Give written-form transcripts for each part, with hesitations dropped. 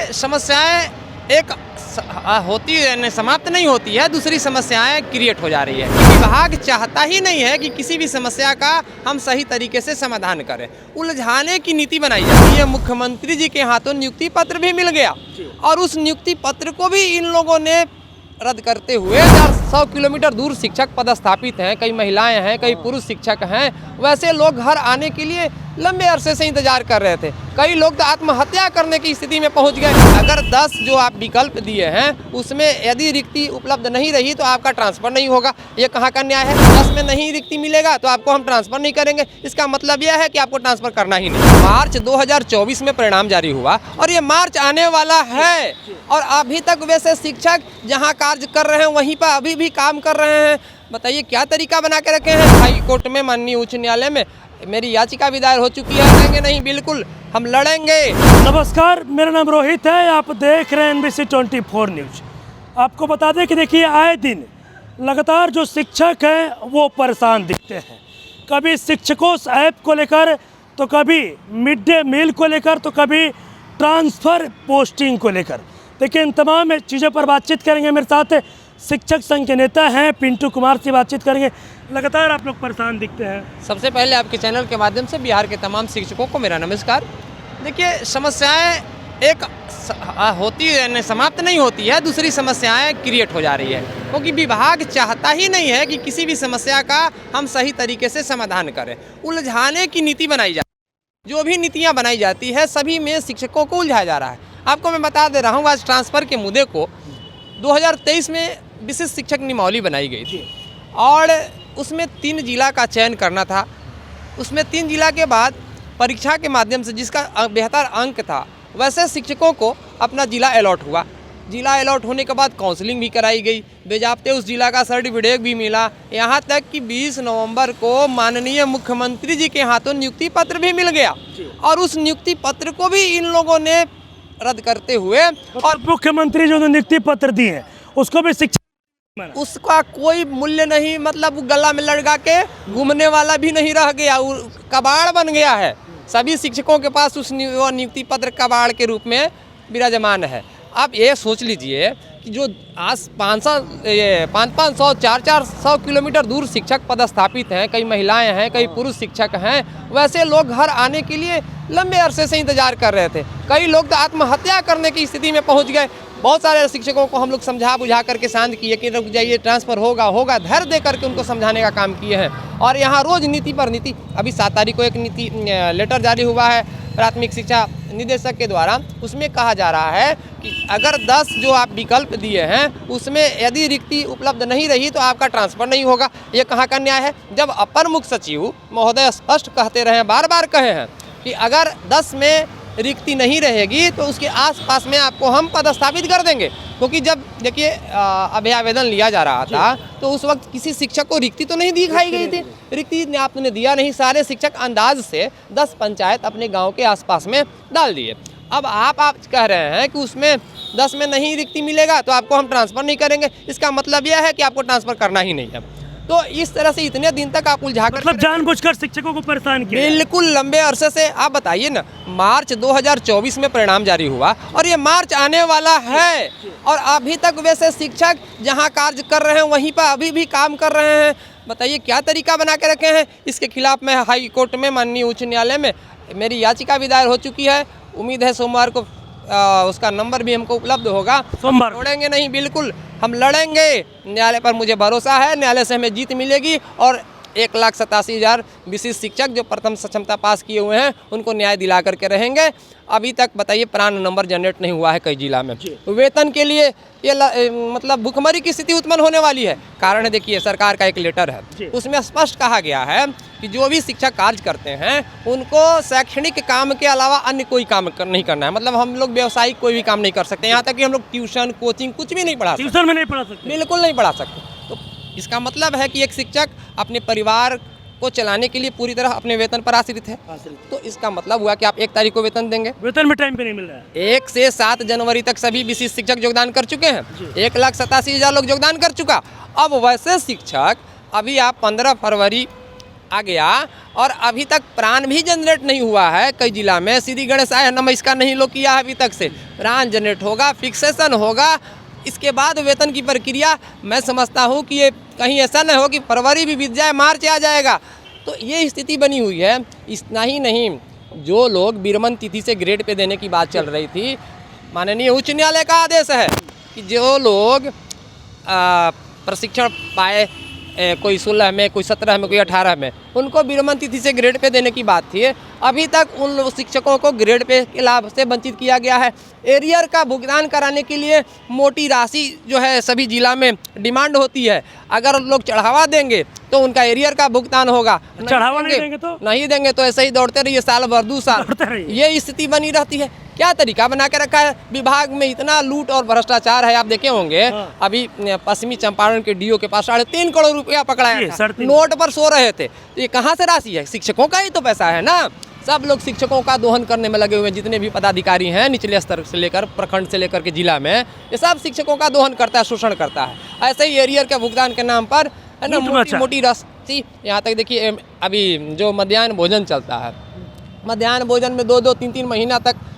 देखिए समस्याएं एक होती है, समाप्त नहीं होती है, दूसरी समस्याएं क्रिएट हो जा रही है। विभाग चाहता ही नहीं है कि किसी भी समस्या का हम सही तरीके से समाधान करें, उलझाने की नीति बनाई जाती है। मुख्यमंत्री जी के हाथों नियुक्ति पत्र भी मिल गया और उस नियुक्ति पत्र को भी इन लोगों ने रद्द करते हुए 100 किलोमीटर दूर शिक्षक पदस्थापित हैं, कई महिलाएं हैं, कई पुरुष शिक्षक हैं। वैसे लोग घर आने के लिए लंबे अरसे से इंतजार कर रहे थे। कई लोग तो आत्महत्या करने की स्थिति में पहुंच गए। अगर 10 जो आप विकल्प दिए हैं उसमें यदि रिक्ति उपलब्ध नहीं रही तो आपका ट्रांसफ़र नहीं होगा। ये कहाँ का न्याय है? 10 में नहीं रिक्ति मिलेगा तो आपको हम ट्रांसफ़र नहीं करेंगे। इसका मतलब यह है कि आपको ट्रांसफ़र करना ही नहीं। मार्च 2024 में परिणाम जारी हुआ और ये मार्च आने वाला है और अभी तक वैसे शिक्षक जहाँ कार्य कर रहे हैं वहीं पर अभी भी काम कर रहे हैं। बताइए क्या तरीका बना के रखे हैं। हाई कोर्ट में, माननीय उच्च न्यायालय में मेरी याचिका भी दायर हो चुकी है। लड़ेंगे नहीं, बिल्कुल हम लड़ेंगे। नमस्कार, मेरा नाम रोहित है, आप देख रहे हैं NBC 24 न्यूज। आपको बता दें कि देखिए आए दिन लगातार जो शिक्षक हैं वो परेशान दिखते हैं। कभी शिक्षकों ऐप को लेकर, तो कभी मिड डे मील को लेकर, तो कभी ट्रांसफ़र पोस्टिंग को लेकर। देखिए इन तमाम चीज़ों पर बातचीत करेंगे। मेरे साथ शिक्षक संघ के नेता हैं पिंटू कुमार से बातचीत करेंगे। लगातार आप लोग परेशान दिखते हैं। सबसे पहले आपके चैनल के माध्यम से बिहार के तमाम शिक्षकों को मेरा नमस्कार। देखिए समस्याएं एक होती है, समाप्त नहीं होती है, दूसरी समस्याएं क्रिएट हो जा रही है। क्योंकि विभाग चाहता ही नहीं है कि किसी भी समस्या का हम सही तरीके से समाधान करें, उलझाने की नीति बनाई जाती है। जो भी नीतियाँ बनाई जाती है सभी में शिक्षकों को उलझाया जा रहा है। आपको मैं बता दे रहा हूँ, आज ट्रांसफ़र के मुद्दे को 2023 में विशिष्ट शिक्षक नियमावली बनाई गई थी और उसमें 3 जिला का चयन करना था। उसमें 3 जिला के बाद परीक्षा के माध्यम से जिसका बेहतर अंक था वैसे शिक्षकों को अपना जिला अलॉट हुआ। जिला अलॉट होने के बाद काउंसलिंग भी कराई गई, बेजाबते उस जिला का सर्टिफिकेट भी मिला। यहाँ तक कि 20 नवंबर को माननीय मुख्यमंत्री जी के हाथों नियुक्ति पत्र भी मिल गया और उस नियुक्ति पत्र को भी इन लोगों ने रद्द करते हुए और मुख्यमंत्री जो नियुक्ति पत्र दिए हैं उसको भी शिक्षक उसका कोई मूल्य नहीं, मतलब गला में लटका के घूमने वाला भी नहीं रह गया, कबाड़ बन गया है। सभी शिक्षकों के पास उस नियुक्ति पत्र कबाड़ के रूप में विराजमान है। आप ये सोच लीजिए कि जो आज 500 400 किलोमीटर दूर शिक्षक पदस्थापित हैं, कई महिलाएं हैं, कई पुरुष शिक्षक हैं। वैसे लोग घर आने के लिए लंबे अरसे से इंतजार कर रहे थे। कई लोग तो आत्महत्या करने की स्थिति में पहुंच गए। बहुत सारे शिक्षकों को हम लोग समझा बुझा करके शांत किए कि रुक जाइए, ट्रांसफ़र होगा, धैर्य दे करके उनको समझाने का काम किए हैं। और यहाँ रोज़ नीति पर नीति। अभी 7 तारीख को एक नीति लेटर जारी हुआ है प्राथमिक शिक्षा निदेशक के द्वारा। उसमें कहा जा रहा है कि अगर 10 जो आप विकल्प दिए हैं उसमें यदि रिक्ति उपलब्ध नहीं रही तो आपका ट्रांसफ़र नहीं होगा। ये कहाँ का न्याय है? जब अपर मुख्य सचिव महोदय स्पष्ट कहते रहे हैं, बार बार कहे हैं कि अगर 10 में रिक्ति नहीं रहेगी तो उसके आसपास में आपको हम पदस्थापित कर देंगे। क्योंकि जब देखिए अभी आवेदन लिया जा रहा था तो उस वक्त किसी शिक्षक को रिक्ति तो नहीं दिखाई गई थी, रिक्ति आपने दिया नहीं। सारे शिक्षक अंदाज से 10 पंचायत अपने गांव के आसपास में डाल दिए। अब आप कह रहे हैं कि उसमें 10 में नहीं रिक्ति मिलेगा तो आपको हम ट्रांसफ़र नहीं करेंगे। इसका मतलब यह है कि आपको ट्रांसफ़र करना ही नहीं है। तो इस तरह से इतने दिन तक आप उलझा कर, मतलब जानबूझकर शिक्षकों को परेशान किया। बिल्कुल लंबे अरसे से। आप बताइए ना, मार्च 2024 में परिणाम जारी हुआ और ये मार्च आने वाला है और अभी तक वैसे शिक्षक जहां कार्य कर रहे हैं वहीं पर अभी भी काम कर रहे हैं। बताइए क्या तरीका बना के रखे हैं। इसके खिलाफ मैं हाई कोर्ट में, माननीय उच्च न्यायालय में मेरी याचिका भी दायर हो चुकी है। उम्मीद है सोमवार को उसका नंबर भी हमको उपलब्ध होगा। सोमवार छोड़ेंगे नहीं, बिल्कुल हम लड़ेंगे। न्यायालय पर मुझे भरोसा है, न्यायालय से हमें जीत मिलेगी और 1,87,000 विशिष्ट शिक्षक जो प्रथम सक्षमता पास किए हुए हैं उनको न्याय दिला करके रहेंगे। अभी तक बताइए प्राण नंबर जनरेट नहीं हुआ है कई जिला में। वेतन के लिए ये मतलब भुखमरी की स्थिति उत्पन्न होने वाली है। कारण है देखिए सरकार का एक लेटर है, उसमें स्पष्ट कहा गया है कि जो भी शिक्षक कार्य करते हैं उनको शैक्षणिक काम के अलावा अन्य कोई काम नहीं करना है। मतलब हम लोग व्यवसायिक कोई भी काम नहीं कर सकते। यहाँ तक कि हम लोग ट्यूशन, कोचिंग कुछ भी नहीं पढ़ा सकते। ट्यूशन में नहीं पढ़ा सकते, बिल्कुल नहीं पढ़ा सकते। तो इसका मतलब है कि एक शिक्षक अपने परिवार को चलाने के लिए पूरी तरह अपने वेतन पर आश्रित है। तो इसका मतलब हुआ कि आप 1 तारीख को वेतन देंगे, वेतन में टाइम पे नहीं मिल रहा है। 1 से 7 जनवरी तक सभी विशिष्ट शिक्षक योगदान कर चुके हैं। 1,87,000 लोग योगदान कर चुका। अब वैसे शिक्षक अभी आप 15 फरवरी आ गया और अभी तक प्राण भी जनरेट नहीं हुआ है कई जिला में। श्री गणेश आय नमस्कार नहीं लोग किया है अभी तक से। प्राण जनरेट होगा, फिक्सेशन होगा, इसके बाद वेतन की प्रक्रिया। मैं समझता हूँ कि ये कहीं ऐसा न हो कि फरवरी भी बीत जाए, मार्च आ जाएगा। तो ये स्थिति बनी हुई है। इतना ही नहीं, जो लोग विरमण तिथि से ग्रेड पे देने की बात चल रही थी, माननीय उच्च न्यायालय का आदेश है कि जो लोग प्रशिक्षण पाए, कोई 16 में, कोई 17 में, कोई 18 में, उनको विरमण तिथि से ग्रेड पे देने की बात थी। अभी तक उन शिक्षकों को ग्रेड पे के लाभ से वंचित किया गया है। एरियर का भुगतान कराने के लिए मोटी राशि जो है सभी जिला में डिमांड होती है। अगर लोग चढ़ावा देंगे तो उनका एरियर का भुगतान होगा, चढ़ावा नहीं देंगे तो ऐसे ही दौड़ते रहिए साल भर 2 साल, ये स्थिति बनी रहती है। क्या तरीका बना के रखा है विभाग में, इतना लूट और भ्रष्टाचार है। आप देखे होंगे अभी पश्चिमी चंपारण के डीओ के पास 3.5 करोड़ रुपया पकड़ाया था, नोट पर सो रहे थे। तो ये कहाँ से राशि है? शिक्षकों का ही तो पैसा है ना। सब लोग शिक्षकों का दोहन करने में लगे हुए हैं। जितने भी पदाधिकारी हैं निचले स्तर से लेकर प्रखंड से लेकर के जिला में, ये सब शिक्षकों का दोहन करता है, शोषण करता है। ऐसे ही एरियर के भुगतान के नाम पर है ना मोटी राशि। यहाँ तक देखिए अभी जो मध्याह्न भोजन चलता है, मध्याह्न भोजन में 2-2, 3-3 महीना तक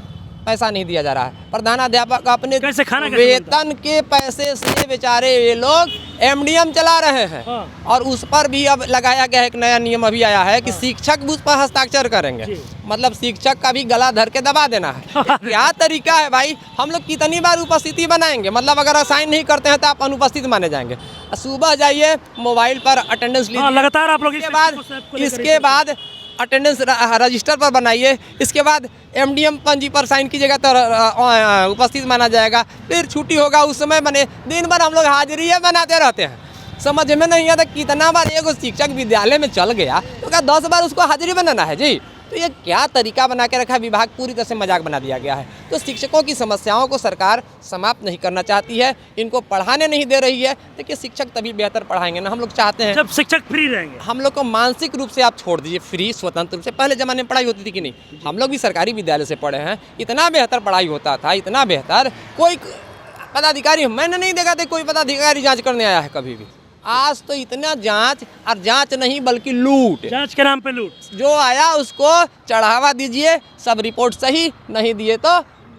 पैसा नहीं दिया जा रहा है। प्रधानाध्यापक अपने वेतन के पैसे से बेचारे ये लोग एमडीएम चला रहे हैं। और उस पर भी अब लगाया गया है एक नया नियम अभी आया है कि शिक्षक भी उस पर हस्ताक्षर करेंगे। मतलब शिक्षक का भी गला धर के दबा देना है। क्या तरीका है भाई? हम लोग कितनी बार उपस्थिति बनाएंगे? मतलब अगर असाइन नहीं करते हैं तो आप अनुपस्थित माने जाएंगे। सुबह जाइए, मोबाइल पर अटेंडेंस लीजिए, लगातार आप लोग इसके बाद अटेंडेंस रजिस्टर पर बनाइए, इसके बाद एमडीएम पंजी पर साइन कीजिएगा तो उपस्थित माना जाएगा। फिर छुट्टी होगा उस समय बने, दिन भर हम लोग हाजिरी बनाते रहते हैं। समझ में नहीं आता कितना बार एक शिक्षक विद्यालय में चल गया तो क्या 10 बार उसको हाजिरी बनाना है जी? तो ये क्या तरीका बना के रखा है? विभाग पूरी तरह से मजाक बना दिया गया है। तो शिक्षकों की समस्याओं को सरकार समाप्त नहीं करना चाहती है, इनको पढ़ाने नहीं दे रही है। देखिए शिक्षक तभी बेहतर पढ़ाएंगे ना। हम लोग चाहते हैं जब शिक्षक फ्री रहेंगे। हम लोग को मानसिक रूप से आप छोड़ दीजिए फ्री, स्वतंत्र रूप से। पहले ज़माने में पढ़ाई होती थी कि नहीं? हम लोग भी सरकारी विद्यालय से पढ़े हैं, इतना बेहतर पढ़ाई होता था, इतना बेहतर। कोई पदाधिकारी, मैंने नहीं देखा था कोई पदाधिकारी जाँच करने आया है कभी भी। आज तो इतना जांच, और जांच नहीं बल्कि लूट, जांच के नाम पे लूट। जो आया उसको चढ़ावा दीजिए, सब रिपोर्ट सही, नहीं दिए तो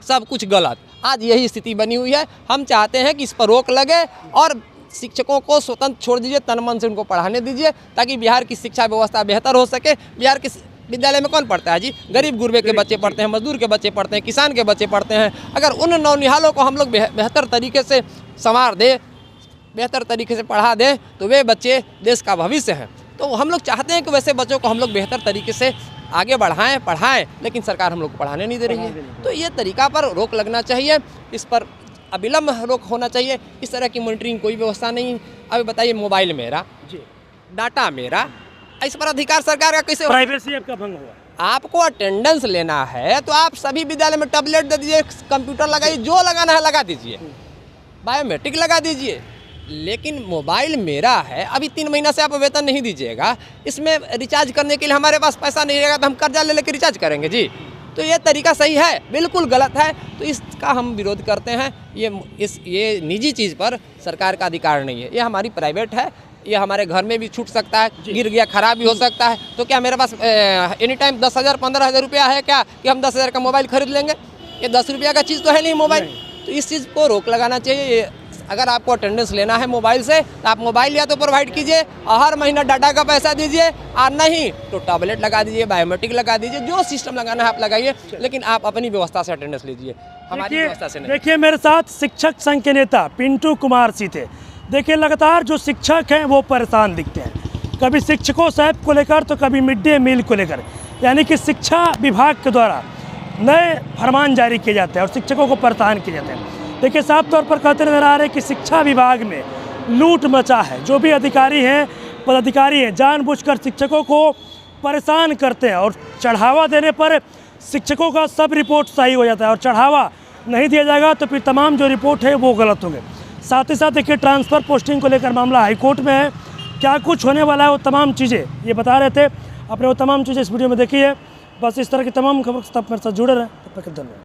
सब कुछ गलत। आज यही स्थिति बनी हुई है। हम चाहते हैं कि इस पर रोक लगे और शिक्षकों को स्वतंत्र छोड़ दीजिए, तन मन से उनको पढ़ाने दीजिए, ताकि बिहार की शिक्षा व्यवस्था बेहतर हो सके। बिहार के विद्यालय में कौन पढ़ता है जी? गरीब गुरबे के बच्चे पढ़ते हैं, मजदूर के बच्चे पढ़ते हैं, किसान के बच्चे पढ़ते हैं। अगर उन नौनिहालों को हम लोग बेहतर तरीके से संवार दें, बेहतर तरीके से पढ़ा दें, तो वे बच्चे देश का भविष्य हैं। तो हम लोग चाहते हैं कि वैसे बच्चों को हम लोग बेहतर तरीके से आगे बढ़ाएं, पढ़ाएं, लेकिन सरकार हम लोग को पढ़ाने नहीं दे रही है। तो ये तरीका पर रोक लगना चाहिए, इस पर अविलंब रोक होना चाहिए। इस तरह की मॉनिटरिंग कोई व्यवस्था नहीं। अभी बताइए, मोबाइल मेरा, डाटा मेरा, इस पर अधिकार सरकार का कैसे? प्राइवेसी आपका भंग हुआ। आपको अटेंडेंस लेना है तो आप सभी विद्यालय में टैबलेट दे दीजिए, कंप्यूटर लगाइए, जो लगाना है लगा दीजिए, बायोमेट्रिक लगा दीजिए। लेकिन मोबाइल मेरा है, अभी 3 महीना से आप वेतन नहीं दीजिएगा, इसमें रिचार्ज करने के लिए हमारे पास पैसा नहीं रहेगा तो हम कर्जा ले लेकर रिचार्ज करेंगे जी? तो ये तरीका सही है? बिल्कुल गलत है। तो इसका हम विरोध करते हैं। ये निजी चीज़ पर सरकार का अधिकार नहीं है, ये हमारी प्राइवेट है। ये हमारे घर में भी छूट सकता है, गिर गया खराब भी हो सकता है। तो क्या मेरे पास एनी टाइम 10,000 15,000 रुपया है क्या कि हम 10,000 का मोबाइल खरीद लेंगे? ये 10 रुपया का चीज़ तो है नहीं मोबाइल। तो इस चीज़ को रोक लगाना चाहिए। अगर आपको अटेंडेंस लेना है मोबाइल से तो आप मोबाइल या तो प्रोवाइड कीजिए और हर महीना डाटा का पैसा दीजिए, और नहीं तो टैबलेट लगा दीजिए, बायोमेट्रिक लगा दीजिए, जो सिस्टम लगाना है आप लगाइए, लेकिन आप अपनी व्यवस्था से अटेंडेंस लीजिए, हमारी व्यवस्था से नहीं। देखिए मेरे साथ शिक्षक संघ के नेता पिंटू कुमार सी थे। देखिए लगातार जो शिक्षक हैं वो परेशान दिखते हैं, कभी शिक्षकों साहब को लेकर तो कभी मिड डे मील को लेकर। यानी कि शिक्षा विभाग के द्वारा नए फरमान जारी किए जाते हैं और शिक्षकों को परेशान किए जाते हैं। देखिए साफ तौर पर कहते नजर आ रहे हैं कि शिक्षा विभाग में लूट मचा है। जो भी अधिकारी हैं, पदाधिकारी हैं, जानबूझकर शिक्षकों को परेशान करते हैं और चढ़ावा देने पर शिक्षकों का सब रिपोर्ट सही हो जाता है और चढ़ावा नहीं दिया जाएगा तो फिर तमाम जो रिपोर्ट है वो गलत होंगे। साथ ही साथ देखिए ट्रांसफ़र पोस्टिंग को लेकर मामला हाईकोर्ट में है, क्या कुछ होने वाला है वो तमाम चीज़ें ये बता रहे थे। अपने वो तमाम चीज़ें इस वीडियो में देखिए। बस इस तरह की तमाम खबर तब मेरे साथ जुड़े रहें। तब तक धन्यवाद।